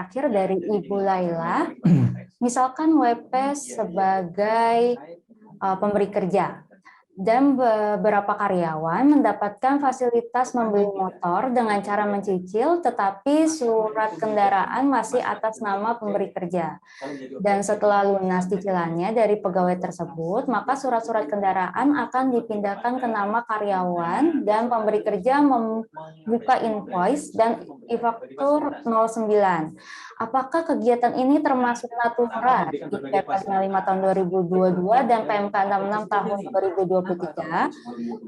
terakhir dari Ibu Laila, misalkan WP sebagai pemberi kerja dan beberapa karyawan mendapatkan fasilitas membeli motor dengan cara mencicil, tetapi surat kendaraan masih atas nama pemberi kerja. Dan setelah lunas cicilannya dari pegawai tersebut, maka surat-surat kendaraan akan dipindahkan ke nama karyawan dan pemberi kerja membuka invoice dan e-faktur 09. Apakah kegiatan ini termasuk natura di PP 5 tahun 2022 dan PMK 66 tahun 2023?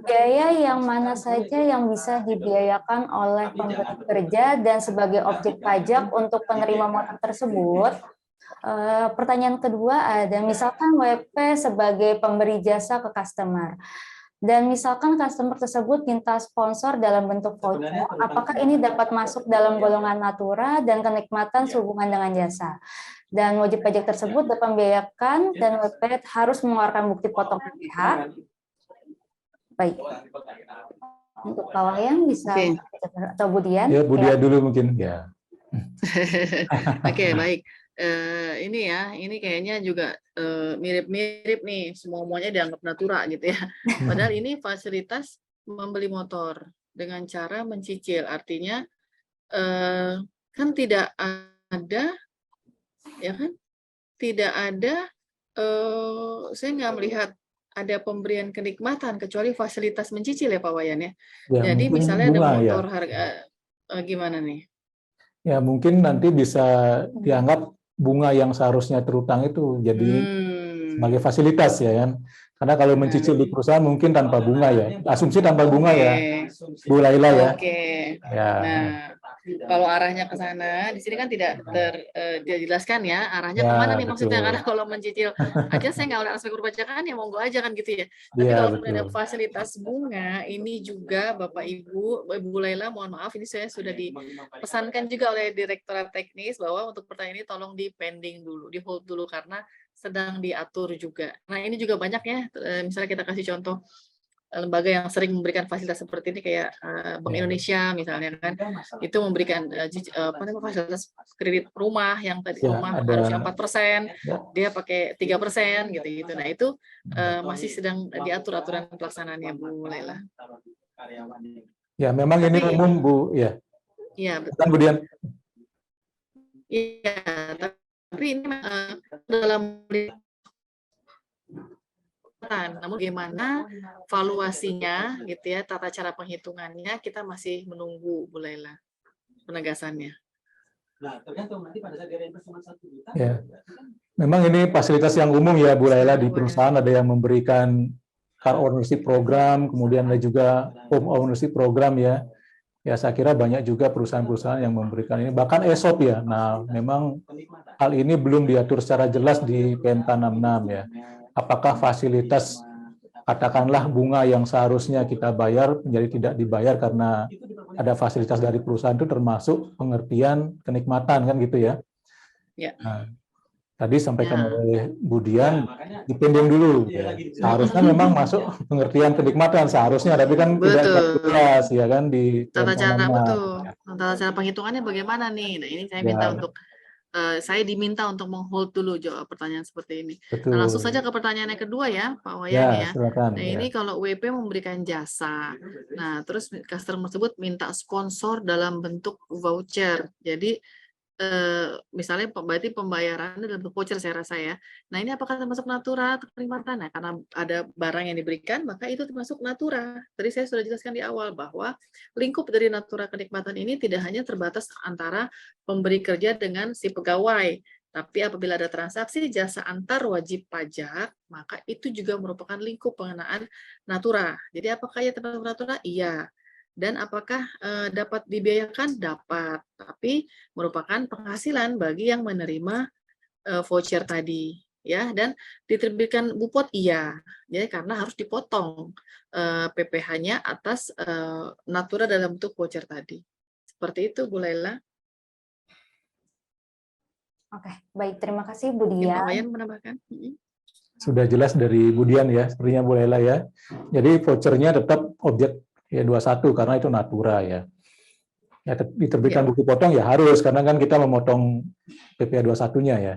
Biaya yang mana saja yang bisa dibiayakan oleh pemberi kerja dan sebagai objek pajak untuk penerima motor tersebut? Pertanyaan kedua ada, misalkan WP sebagai pemberi jasa ke customer. Dan misalkan customer tersebut minta sponsor dalam bentuk voucher, apakah ini dapat masuk dalam golongan natura dan kenikmatan sehubungan dengan jasa? Dan wajib pajak tersebut dapat membiayakan dan WP harus mengeluarkan bukti potong PPh. Baik. Untuk Pak Wayan bisa atau Budian? Ya, Budian dulu mungkin. Ya. Oke, baik. Ini ya, ini kayaknya juga mirip-mirip nih, semuanya dianggap natura gitu ya. Padahal ini fasilitas membeli motor dengan cara mencicil, artinya kan tidak ada, ya kan? Tidak ada, saya nggak melihat ada pemberian kenikmatan kecuali fasilitas mencicil ya Pak Wayan ya. Ya, jadi misalnya bunga, ada motor ya. Harga gimana nih? Ya mungkin nanti bisa dianggap bunga yang seharusnya terutang itu jadi sebagai fasilitas ya kan. Karena kalau mencicil di perusahaan mungkin tanpa bunga ya. Asumsi tanpa bunga ya, Bu Laila ya. Ya. Nah, kalau arahnya ke sana, di sini kan tidak dijelaskan ya arahnya kemana nih maksudnya. Karena kalau mencicil aja saya nggak melihat aspek perpajakan ya monggo aja kan gitu ya. Tapi kalau ada fasilitas bunga, ini juga Bapak Ibu, Bu Laila, mohon maaf ini saya sudah dipesankan juga oleh Direktorat Teknis bahwa untuk pertanyaan ini tolong di pending dulu, di hold dulu karena sedang diatur juga. Nah ini juga banyak ya, misalnya kita kasih contoh lembaga yang sering memberikan fasilitas seperti ini kayak Bank Indonesia misalnya kan, itu memberikan fasilitas kredit rumah yang tadi rumah harusnya 4%, dia pakai 3% gitu. Nah itu masih sedang diatur aturan pelaksanaannya Bu Laila. Ya memang ini umum Bu ya. Iya betul. Kemudian. Iya tapi ini dalam namun bagaimana valuasinya gitu ya, tata cara penghitungannya kita masih menunggu Bu Laila penegasannya. Nah, tergantung nanti pada saat dia cuma 1 juta. Ya. Memang ini fasilitas yang umum ya Bu Laila, di perusahaan ada yang memberikan car ownership program, kemudian ada juga home ownership program ya. Ya saya kira banyak juga perusahaan-perusahaan yang memberikan ini, bahkan ESOP ya. Nah, memang hal ini belum diatur secara jelas di PMK 66 ya. Apakah fasilitas katakanlah bunga yang seharusnya kita bayar menjadi tidak dibayar karena ada fasilitas dari perusahaan itu termasuk pengertian kenikmatan kan gitu ya. Nah, tadi sampaikan oleh Budian dipending dulu ya. Seharusnya memang masuk pengertian kenikmatan seharusnya, tapi kan tidak jelas ya kan di tata cara tata cara penghitungannya bagaimana nih. Nah ini saya minta untuk saya diminta untuk meng-hold dulu jawab pertanyaan seperti ini. Nah, langsung saja ke pertanyaan yang kedua ya, Pak Wayan ya. Silakan, nah, ini kalau WP memberikan jasa. Nah, terus customer tersebut minta sponsor dalam bentuk voucher. Jadi misalnya berarti pembayarannya dalam bentuk voucher saya rasa ya. Nah, ini apakah termasuk natura atau kenikmatan? Nah, karena ada barang yang diberikan, maka itu termasuk natura. Tadi saya sudah jelaskan di awal bahwa lingkup dari natura kenikmatan ini tidak hanya terbatas antara pemberi kerja dengan si pegawai, tapi apabila ada transaksi jasa antar wajib pajak, maka itu juga merupakan lingkup pengenaan natura. Jadi apakah ia termasuk natura? Iya. Dan apakah dapat dibiayakan? Dapat, tapi merupakan penghasilan bagi yang menerima voucher tadi, ya. Dan diterbitkan bupot, iya, ya, karena harus dipotong PPh-nya atas natura dalam bentuk voucher tadi. Seperti itu, Bu Laila. Oke, baik, terima kasih Bu Dian. Pak Wayan menambahkan? Sudah jelas dari Budian ya, sepertinya Bu Laila ya. Jadi vouchernya tetap objek ya 21 karena itu natura ya. Ya, diterbitkan bukti potong ya harus, karena kan kita memotong PPh 21-nya ya.